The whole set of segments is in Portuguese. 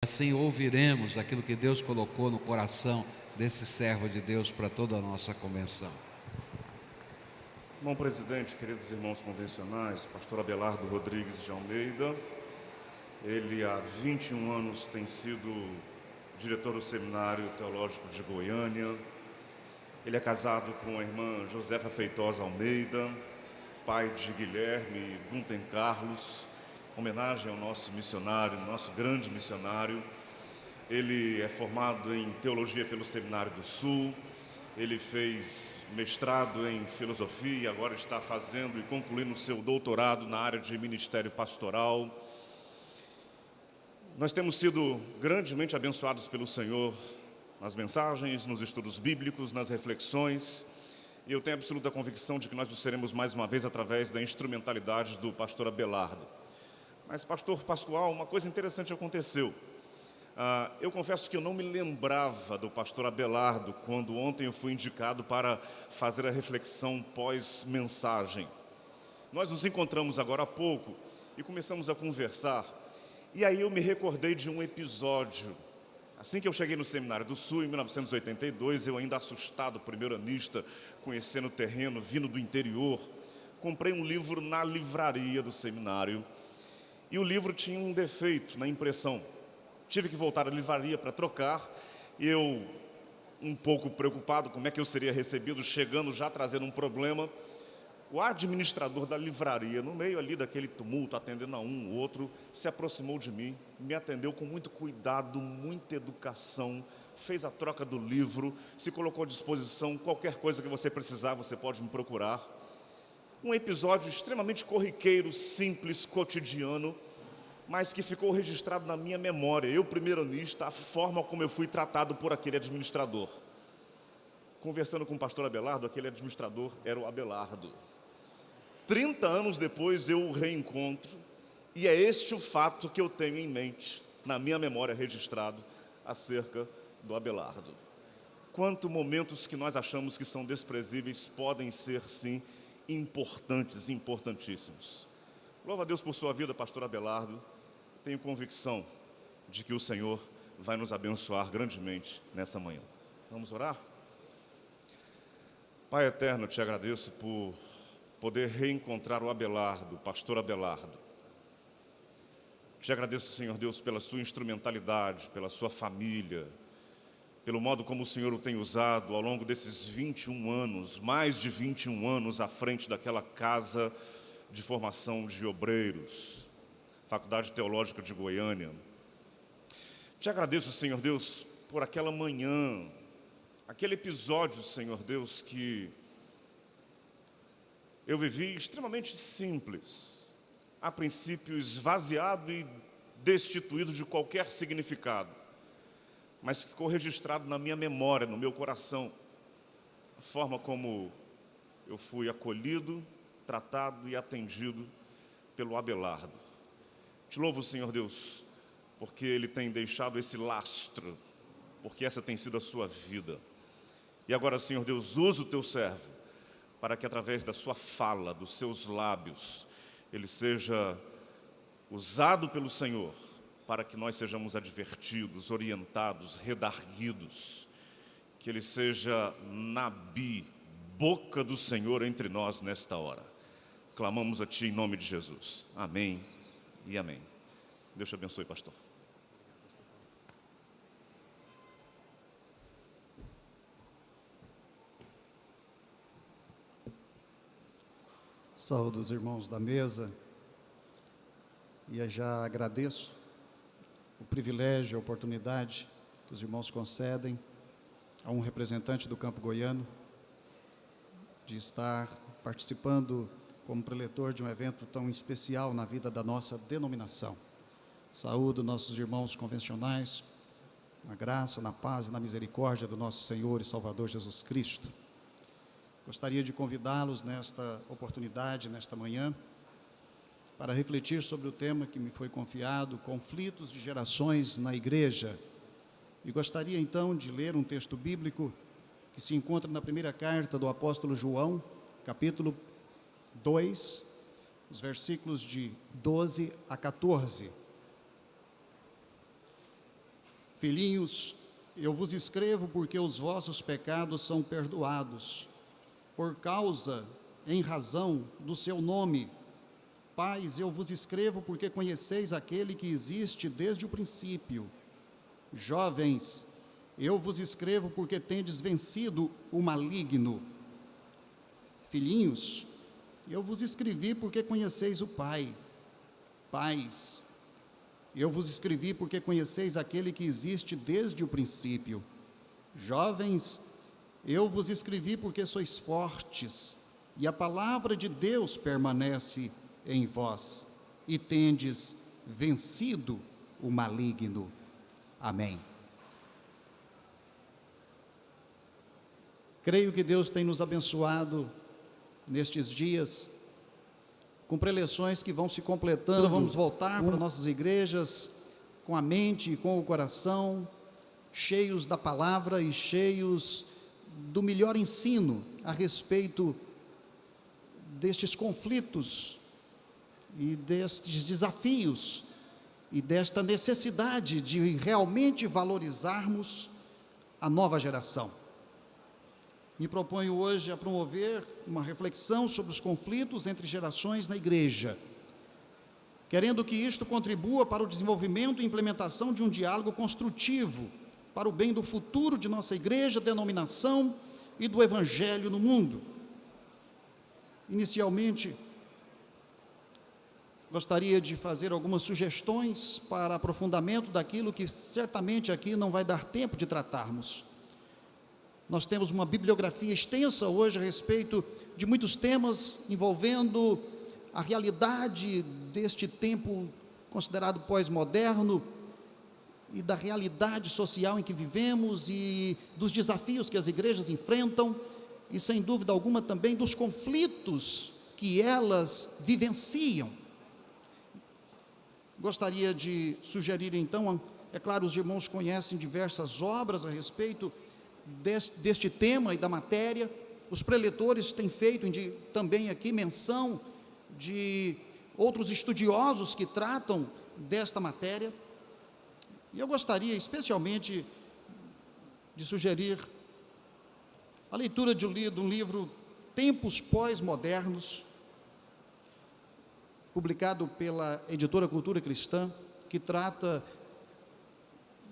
assim ouviremos aquilo que Deus colocou no coração desse servo de Deus para toda a nossa convenção. Irmão presidente, queridos irmãos convencionais, pastor Abelardo Rodrigues de Almeida, ele há 21 anos tem sido diretor do Seminário Teológico de Goiânia. Ele é casado com a irmã Josefa Feitosa Almeida, pai de Guilherme e Gunten Carlos, homenagem ao nosso missionário, nosso grande missionário. Ele é formado em Teologia pelo Seminário do Sul, ele fez mestrado em Filosofia e agora está fazendo e concluindo o seu doutorado na área de Ministério Pastoral. Nós temos sido grandemente abençoados pelo Senhor nas mensagens, nos estudos bíblicos, nas reflexões, e eu tenho absoluta convicção de que nós o seremos mais uma vez através da instrumentalidade do pastor Abelardo. Mas, pastor Pascoal, uma coisa interessante aconteceu. Eu confesso que eu não me lembrava do pastor Abelardo quando ontem eu fui indicado para fazer a reflexão pós-mensagem. Nós nos encontramos agora há pouco e começamos a conversar, e aí eu me recordei de um episódio. Assim que eu cheguei no Seminário do Sul, em 1982, eu ainda assustado, primeiranista, conhecendo o terreno, vindo do interior, comprei um livro na livraria do seminário, e o livro tinha um defeito na impressão. Tive que voltar à livraria para trocar, e eu, um pouco preocupado como é que eu seria recebido, chegando já trazendo um problema, o administrador da livraria, no meio ali daquele tumulto, atendendo a um, o outro, se aproximou de mim, me atendeu com muito cuidado, muita educação, fez a troca do livro, se colocou à disposição, qualquer coisa que você precisar, você pode me procurar. Um episódio extremamente corriqueiro, simples, cotidiano, mas que ficou registrado na minha memória. Eu, primeiranista, a forma como eu fui tratado por aquele administrador. Conversando com o pastor Abelardo, aquele administrador era o Abelardo. 30 anos depois eu o reencontro, e é este o fato que eu tenho em mente, na minha memória registrado, acerca do Abelardo. Quanto momentos que nós achamos que são desprezíveis podem ser, sim, importantes, importantíssimos. Louva a Deus por sua vida, pastor Abelardo. Tenho convicção de que o Senhor vai nos abençoar grandemente nessa manhã. Vamos orar? Pai eterno, eu te agradeço por poder reencontrar o Abelardo, o pastor Abelardo. Te agradeço, Senhor Deus, pela sua instrumentalidade, pela sua família, pelo modo como o Senhor o tem usado ao longo desses 21 anos, mais de 21 anos à frente daquela casa de formação de obreiros, Faculdade Teológica de Goiânia. Te agradeço, Senhor Deus, por aquela manhã, aquele episódio, Senhor Deus, que eu vivi extremamente simples, a princípio esvaziado e destituído de qualquer significado, mas ficou registrado na minha memória, no meu coração, a forma como eu fui acolhido, tratado e atendido pelo Abelardo. Te louvo, Senhor Deus, porque Ele tem deixado esse lastro, porque essa tem sido a sua vida. E agora, Senhor Deus, usa o teu servo, para que através da sua fala, dos seus lábios, ele seja usado pelo Senhor, para que nós sejamos advertidos, orientados, redarguidos, que ele seja Nabi, boca do Senhor entre nós nesta hora. Clamamos a Ti em nome de Jesus. Amém e amém. Deus te abençoe, pastor. Saúdo os irmãos da mesa e já agradeço o privilégio, a oportunidade que os irmãos concedem a um representante do campo goiano de estar participando como preletor de um evento tão especial na vida da nossa denominação. Saúdo nossos irmãos convencionais, na graça, na paz e na misericórdia do nosso Senhor e Salvador Jesus Cristo. Gostaria de convidá-los nesta oportunidade, nesta manhã, para refletir sobre o tema que me foi confiado, conflitos de gerações na igreja. E gostaria então de ler um texto bíblico que se encontra na primeira carta do apóstolo João, capítulo 2, os versículos de 12 a 14. Filhinhos, eu vos escrevo porque os vossos pecados são perdoados, por causa, em razão do seu nome. Pais, eu vos escrevo porque conheceis aquele que existe desde o princípio. Jovens, eu vos escrevo porque tendes vencido o maligno. Filhinhos, eu vos escrevi porque conheceis o Pai. Pais, eu vos escrevi porque conheceis aquele que existe desde o princípio. Jovens, eu vos escrevi porque sois fortes, e a palavra de Deus permanece em vós, e tendes vencido o maligno. Amém. Creio que Deus tem nos abençoado nestes dias, com preleções que vão se completando. Vamos voltar para nossas igrejas com a mente e com o coração cheios da palavra e cheios do melhor ensino a respeito destes conflitos e destes desafios e desta necessidade de realmente valorizarmos a nova geração. Me proponho hoje a promover uma reflexão sobre os conflitos entre gerações na igreja, querendo que isto contribua para o desenvolvimento e implementação de um diálogo construtivo para o bem do futuro de nossa igreja, denominação e do evangelho no mundo. Inicialmente, gostaria de fazer algumas sugestões para aprofundamento daquilo que certamente aqui não vai dar tempo de tratarmos. Nós temos uma bibliografia extensa hoje a respeito de muitos temas envolvendo a realidade deste tempo considerado pós-moderno e da realidade social em que vivemos e dos desafios que as igrejas enfrentam e, sem dúvida alguma, também dos conflitos que elas vivenciam. Gostaria de sugerir, então, é claro, os irmãos conhecem diversas obras a respeito deste tema e da matéria. Os preletores têm feito também aqui menção de outros estudiosos que tratam desta matéria. E eu gostaria especialmente de sugerir a leitura de um livro, Tempos Pós-Modernos, publicado pela editora Cultura Cristã, que trata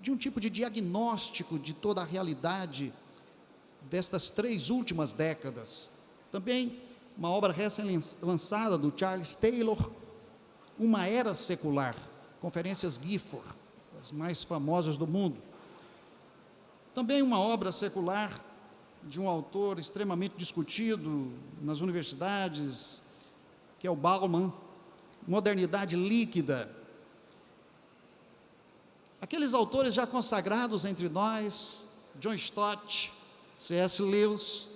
de um tipo de diagnóstico de toda a realidade destas 3 últimas décadas. Também uma obra recém-lançada do Charles Taylor, Uma Era Secular, Conferências Gifford, as mais famosas do mundo. Também uma obra secular de um autor extremamente discutido nas universidades, que é o Bauman, Modernidade Líquida. Aqueles autores já consagrados entre nós, John Stott, C.S. Lewis,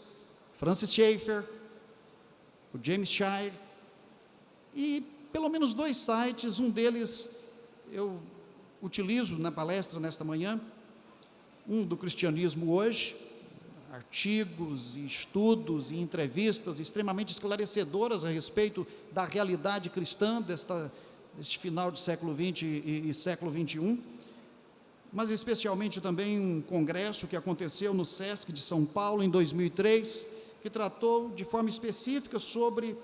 Francis Schaeffer, o James Shire, e pelo menos 2 sites, um deles eu utilizo na palestra nesta manhã, um do Cristianismo Hoje, artigos e estudos e entrevistas extremamente esclarecedoras a respeito da realidade cristã deste final de século XX e século XXI, mas especialmente também um congresso que aconteceu no SESC de São Paulo em 2003, que tratou de forma específica sobre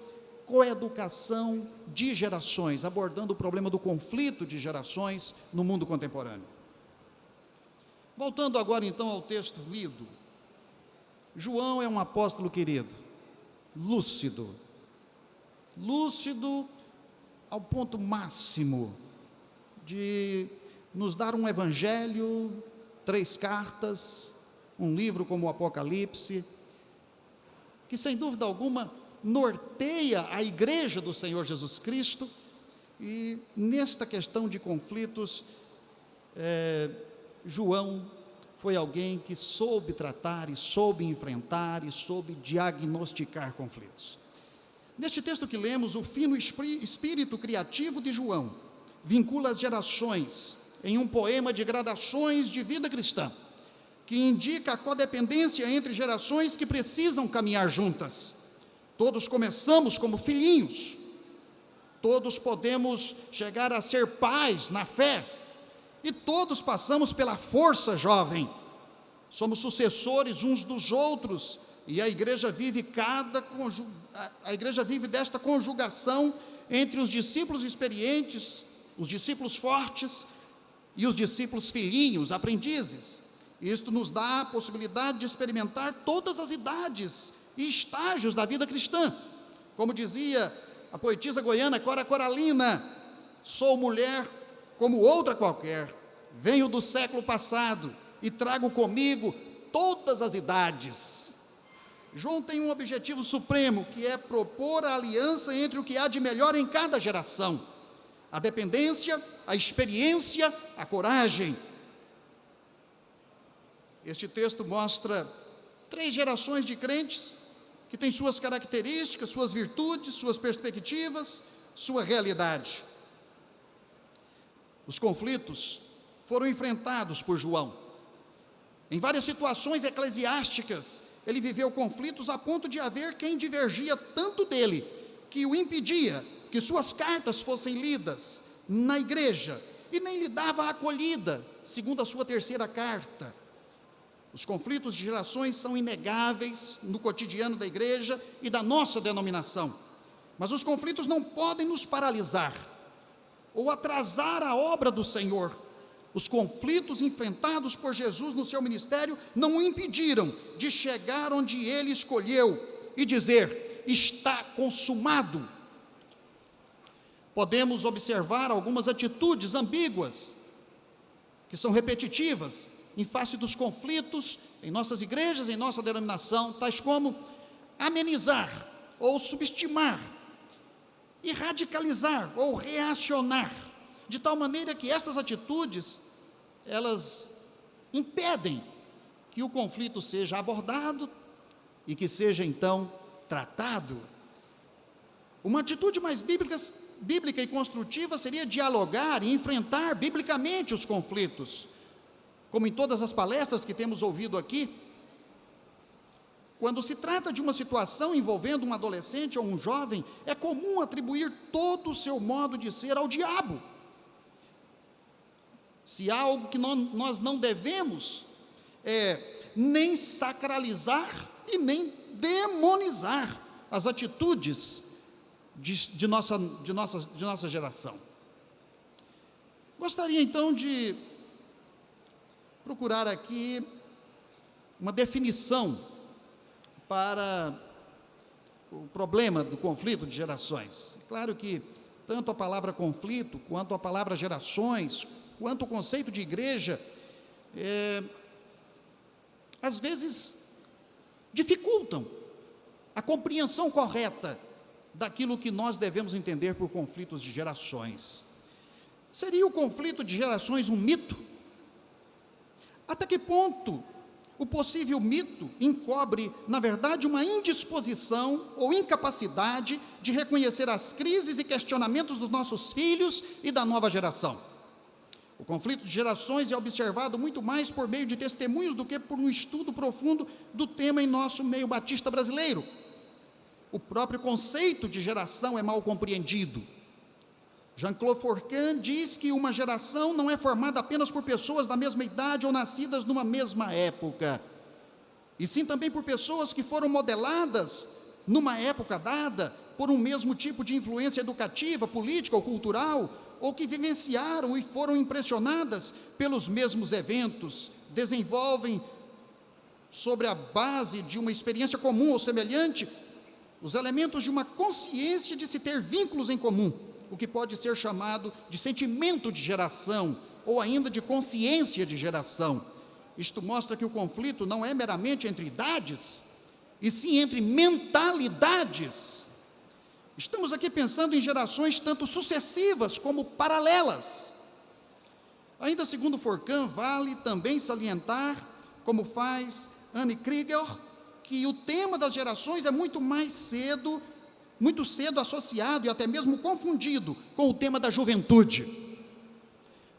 coeducação de gerações, abordando o problema do conflito de gerações no mundo contemporâneo. Voltando agora então ao texto lido, João é um apóstolo querido, lúcido ao ponto máximo de nos dar um evangelho, 3 cartas, um livro como o Apocalipse, que sem dúvida alguma norteia a igreja do Senhor Jesus Cristo. E nesta questão de conflitos, João foi alguém que soube tratar e soube enfrentar e soube diagnosticar conflitos. Neste texto que lemos, o fino espírito criativo de João vincula as gerações em um poema de gradações de vida cristã, que indica a codependência entre gerações que precisam caminhar juntas. Todos começamos como filhinhos, todos podemos chegar a ser pais na fé, e todos passamos pela força jovem. Somos sucessores uns dos outros, e a igreja vive desta conjugação entre os discípulos experientes, os discípulos fortes e os discípulos filhinhos, aprendizes. Isto nos dá a possibilidade de experimentar todas as idades e estágios da vida cristã. Como dizia a poetisa goiana Cora Coralina: sou mulher como outra qualquer, venho do século passado e trago comigo todas as idades. João tem um objetivo supremo, que é propor a aliança entre o que há de melhor em cada geração: a dependência, a experiência, a coragem. Este texto mostra 3 gerações de crentes que têm suas características, suas virtudes, suas perspectivas, sua realidade. Os conflitos foram enfrentados por João. Em várias situações eclesiásticas, ele viveu conflitos a ponto de haver quem divergia tanto dele, que o impedia que suas cartas fossem lidas na igreja, e nem lhe dava a acolhida, segundo a sua 3ª carta. Os conflitos de gerações são inegáveis no cotidiano da igreja e da nossa denominação, mas os conflitos não podem nos paralisar ou atrasar a obra do Senhor. Os conflitos enfrentados por Jesus no seu ministério não o impediram de chegar onde ele escolheu e dizer: está consumado. Podemos observar algumas atitudes ambíguas, que são repetitivas, em face dos conflitos em nossas igrejas, em nossa denominação, tais como amenizar ou subestimar, e radicalizar ou reacionar, de tal maneira que estas atitudes, elas impedem que o conflito seja abordado e que seja então tratado. Uma atitude mais bíblica e construtiva seria dialogar e enfrentar biblicamente os conflitos. Como em todas as palestras que temos ouvido aqui, quando se trata de uma situação envolvendo um adolescente ou um jovem, é comum atribuir todo o seu modo de ser ao diabo. Se há algo que nós não devemos nem sacralizar e nem demonizar as atitudes de nossa geração. Gostaria então de procurar aqui uma definição para o problema do conflito de gerações. É claro que tanto a palavra conflito, quanto a palavra gerações, quanto o conceito de igreja, às vezes dificultam a compreensão correta daquilo que nós devemos entender por conflitos de gerações. Seria o conflito de gerações um mito? Até que ponto o possível mito encobre, na verdade, uma indisposição ou incapacidade de reconhecer as crises e questionamentos dos nossos filhos e da nova geração? O conflito de gerações é observado muito mais por meio de testemunhos do que por um estudo profundo do tema em nosso meio batista brasileiro. O próprio conceito de geração é mal compreendido. Jean-Claude Fourquin diz que uma geração não é formada apenas por pessoas da mesma idade ou nascidas numa mesma época, e sim também por pessoas que foram modeladas numa época dada por um mesmo tipo de influência educativa, política ou cultural, ou que vivenciaram e foram impressionadas pelos mesmos eventos, desenvolvem sobre a base de uma experiência comum ou semelhante os elementos de uma consciência de se ter vínculos em comum, o que pode ser chamado de sentimento de geração, ou ainda de consciência de geração. Isto mostra que o conflito não é meramente entre idades, e sim entre mentalidades. Estamos aqui pensando em gerações tanto sucessivas como paralelas. Ainda segundo Fourquin, vale também salientar, como faz Anne Krieger, que o tema das gerações é muito cedo associado e até mesmo confundido com o tema da juventude,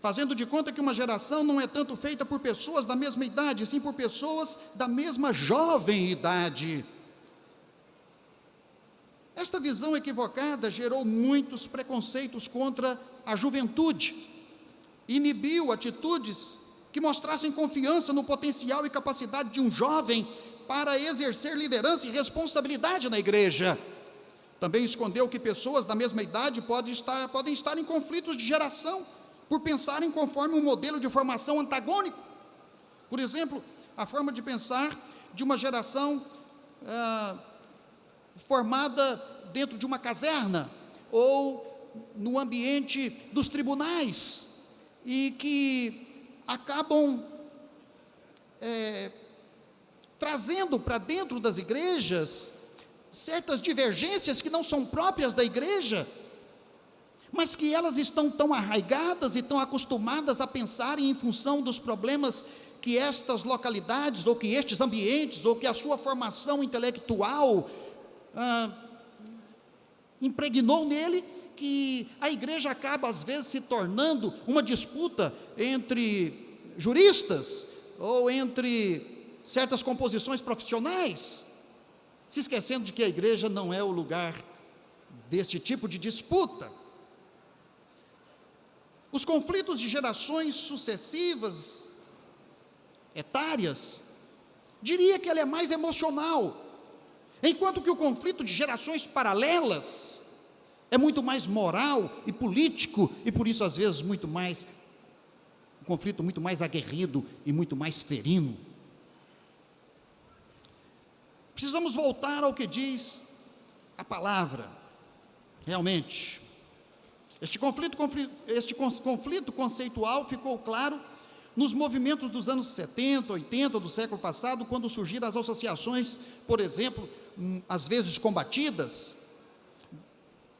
fazendo de conta que uma geração não é tanto feita por pessoas da mesma idade, sim por pessoas da mesma jovem idade. Esta visão equivocada gerou muitos preconceitos contra a juventude, inibiu atitudes que mostrassem confiança no potencial e capacidade de um jovem para exercer liderança e responsabilidade na igreja. Também escondeu que pessoas da mesma idade podem estar em conflitos de geração, por pensarem conforme um modelo de formação antagônico. Por exemplo, a forma de pensar de uma geração formada dentro de uma caserna, ou no ambiente dos tribunais, e que acabam trazendo para dentro das igrejas certas divergências que não são próprias da igreja, mas que elas estão tão arraigadas e tão acostumadas a pensarem em função dos problemas que estas localidades, ou que estes ambientes, ou que a sua formação intelectual impregnou nele, que a igreja acaba às vezes se tornando uma disputa entre juristas, ou entre certas composições profissionais, se esquecendo de que a igreja não é o lugar deste tipo de disputa. Os conflitos de gerações sucessivas, etárias, diria que ele é mais emocional, enquanto que o conflito de gerações paralelas é muito mais moral e político, e por isso às vezes um conflito muito mais aguerrido e muito mais ferino. Precisamos voltar ao que diz a palavra. Realmente, este conflito conceitual ficou claro nos movimentos dos anos 70, 80 do século passado, quando surgiram as associações, por exemplo, às vezes combatidas,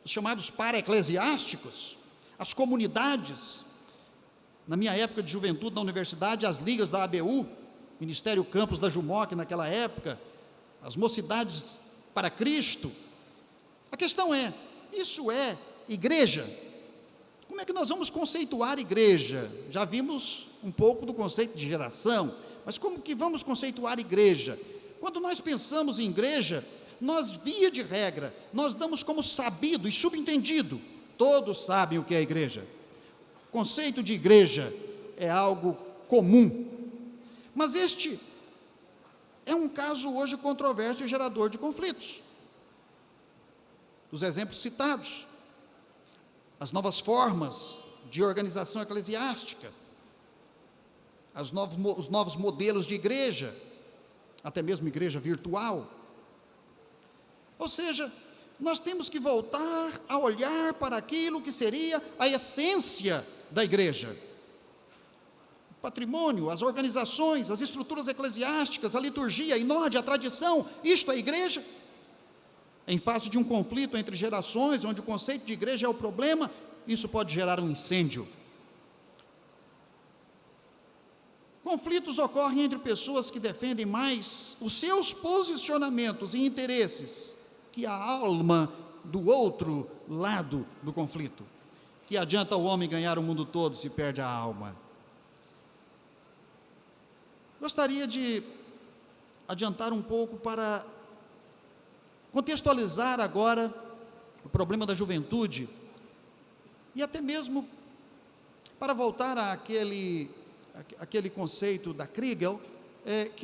os chamados para-eclesiásticos, as comunidades. Na minha época de juventude na universidade, as ligas da ABU, Ministério Campus da Jumoc naquela época, as mocidades para Cristo. A questão é, isso é igreja? Como é que nós vamos conceituar igreja? Já vimos um pouco do conceito de geração, mas como que vamos conceituar igreja? Quando nós pensamos em igreja, nós, via de regra, nós damos como sabido e subentendido, todos sabem o que é igreja. O conceito de igreja é algo comum, mas este é um caso hoje controverso e gerador de conflitos. Os exemplos citados, as novas formas de organização eclesiástica, os novos modelos de igreja, até mesmo igreja virtual. Ou seja, nós temos que voltar a olhar para aquilo que seria a essência da igreja. O patrimônio, as organizações, as estruturas eclesiásticas, a liturgia, a inode, a tradição, isto é igreja. Em face de um conflito entre gerações, onde o conceito de igreja é o problema, isso pode gerar um incêndio. Conflitos ocorrem entre pessoas que defendem mais os seus posicionamentos e interesses que a alma do outro lado do conflito. Que adianta o homem ganhar o mundo todo se perde a alma? Gostaria de adiantar um pouco para contextualizar agora o problema da juventude, e até mesmo para voltar àquele conceito da Kriegel, que